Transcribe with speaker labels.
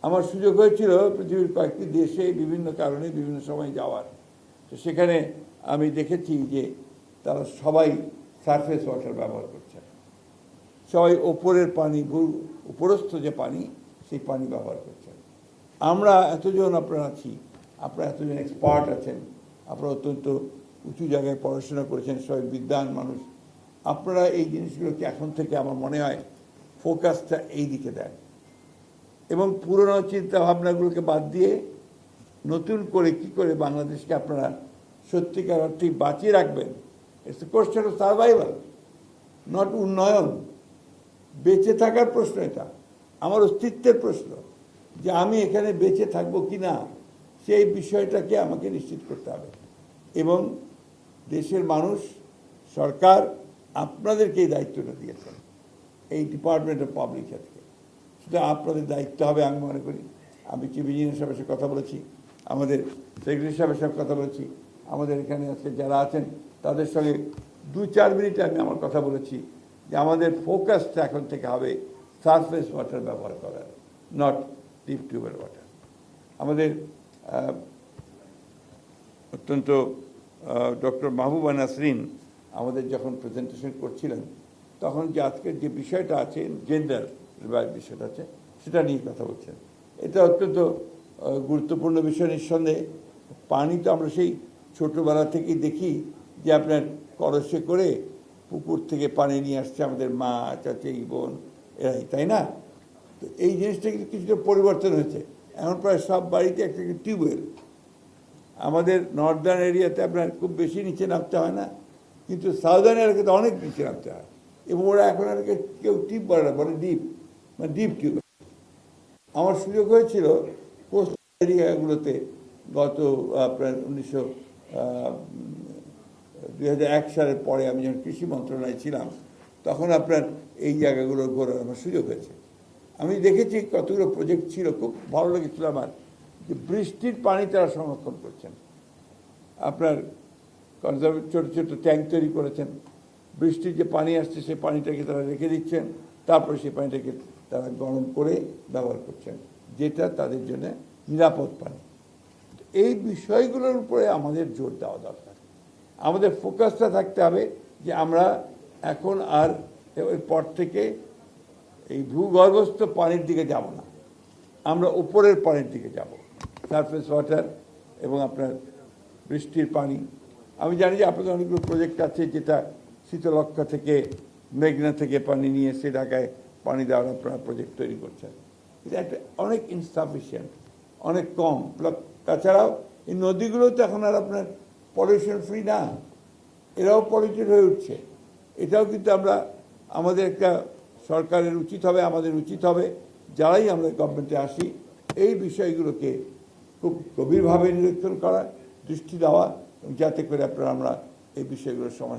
Speaker 1: আমার সুযোগ হয়েছিল পৃথিবীর কয়েকটি দেশে বিভিন্ন কারণে বিভিন্ন সময় যাওয়ার। তো সেখানে আমি দেখেছি যে তারা সবাই সারফেস ওয়াটার ব্যবহার করছে, সবাই ওপরের পানি, উপরস্থ যে পানি সেই পানি ব্যবহার করছেন। আমরা এতজন আপনারা আছি, আপনারা এতজন এক্সপার্ট আছেন, আপনারা অত্যন্ত উঁচু জায়গায় পড়াশোনা করেছেন, সবাই বিদ্বান মানুষ। আপনারা এই জিনিসগুলোকে এখন থেকে আমার মনে হয় ফোকাসটা এই দিকে দেন এবং পুরনো চিন্তা ভাবনাগুলোকে বাদ দিয়ে নতুন করে কি করে বাংলাদেশকে আপনারা সত্যিকার অর্থে বাঁচিয়ে রাখবেন। It's a question of survival, not উন্নয়ন। বেঁচে থাকার প্রশ্ন, এটা আমার অস্তিত্বের প্রশ্ন, যে আমি এখানে বেঁচে থাকবো কি না সেই বিষয়টাকে আমাকে নিশ্চিত করতে হবে। এবং দেশের মানুষ, সরকার আপনাদেরকে এই দায়িত্বটা দিয়েছেন, এই ডিপার্টমেন্ট অফ পাবলিক হেলথকে। সেটা আপনাদের দায়িত্ব হবে আমি মনে করি। আমি চিফ ইঞ্জিনিয়ার সাহেবের সাথে কথা বলেছি, আমাদের সেক্রেটারি সাহেবের সাথে কথা বলেছি, আমাদের এখানে আজকে যারা আছেন তাদের সঙ্গে 2-4 মিনিটে আমি আমার কথা বলেছি যে আমাদের ফোকাসটা এখন থেকে হবে সারফেস ওয়াটার ব্যবহার করার, নট ডিপ টিউবওয়েল ওয়াটার। আমাদের অত্যন্ত ডক্টর মাহবুবা নাসরিন আমাদের যখন প্রেজেন্টেশন করছিলেন তখন যে আজকের যে বিষয়টা আছে, জেন্ডার বিষয়টা আছে, সেটা নিয়ে কথা বলছেন। এটা অত্যন্ত গুরুত্বপূর্ণ বিষয় নিঃসন্দেহে। পানি তো আমরা সেই ছোটোবেলা থেকেই দেখি যে আপনার কলসে করে পুকুর থেকে পানি নিয়ে আসছে আমাদের মা, চাচি, বোন এরাই, তাই না? তো এই জিনিসটা কিন্তু কিছুটা পরিবর্তন হয়েছে। এখন প্রায় সব বাড়িতে একটা টিউবওয়েল। আমাদের নর্দার্ন এরিয়াতে আপনার খুব বেশি নিচে নামতে হয় না, কিন্তু সাউদার্ন এলাকাতে অনেক নিচে নামতে হয়। এবং ওরা এখন আর কেউ টিপ বলে না, বলে ডিপ, মানে ডিপ টিউব। আমার সুযোগ হয়েছিল কোস্টাল এরিয়াগুলোতে গত আপনার 2001 সালের পরে আমি যখন কৃষি মন্ত্রণালয়ে ছিলাম তখন আপনার এই জায়গাগুলো ঘোরার আমার সুযোগ হয়েছে। আমি দেখেছি কতগুলো প্রজেক্ট ছিল, খুব ভালো লেগেছিল আমার, যে বৃষ্টির পানি তারা সংরক্ষণ করছেন। আপনার ছোটো ছোটো ট্যাঙ্ক তৈরি করেছেন, বৃষ্টির যে পানি আসছে সেই পানিটাকে তারা রেখে দিচ্ছেন, তারপরে সেই পানিটাকে তারা গরম করে ব্যবহার করছেন, যেটা তাদের জন্য নিরাপদ পানি। এই বিষয়গুলোর উপরে আমাদের জোর দেওয়া দরকার। আমাদের ফোকাসটা থাকতে হবে যে আমরা এখন আর এরপর থেকে এই ভূগর্ভস্থ পানির দিকে যাব না, আমরা উপরের পানির দিকে যাব, সারফেস ওয়াটার এবং আপনার বৃষ্টির পানি। আমি জানি যে আপনাদের অনেকগুলো প্রজেক্ট আছে যেটা শীতলক্ষা থেকে, মেঘনা থেকে পানি নিয়ে এসে ঢাকায় পানি দেওয়ার আপনারা প্রজেক্ট তৈরি করছেন। এটা একটা অনেক ইনসাফিসিয়েন্ট, অনেক কম। তাছাড়াও এই নদীগুলো তো এখন আর আপনার পলিউশন ফ্রি না, এরাও পলিউটেড হয়ে উঠছে। এটাও কিন্তু আমরা, আমাদের একটা সরকারের উচিত হবে, আমাদের উচিত হবে যারাই আমরা গভর্নমেন্টে আসি এই বিষয়গুলোকে খুব গভীরভাবে নিরীক্ষণ করা, দৃষ্টি দেওয়া, যাতে করে আপনারা আমরা এই বিষয়গুলোর সমাধান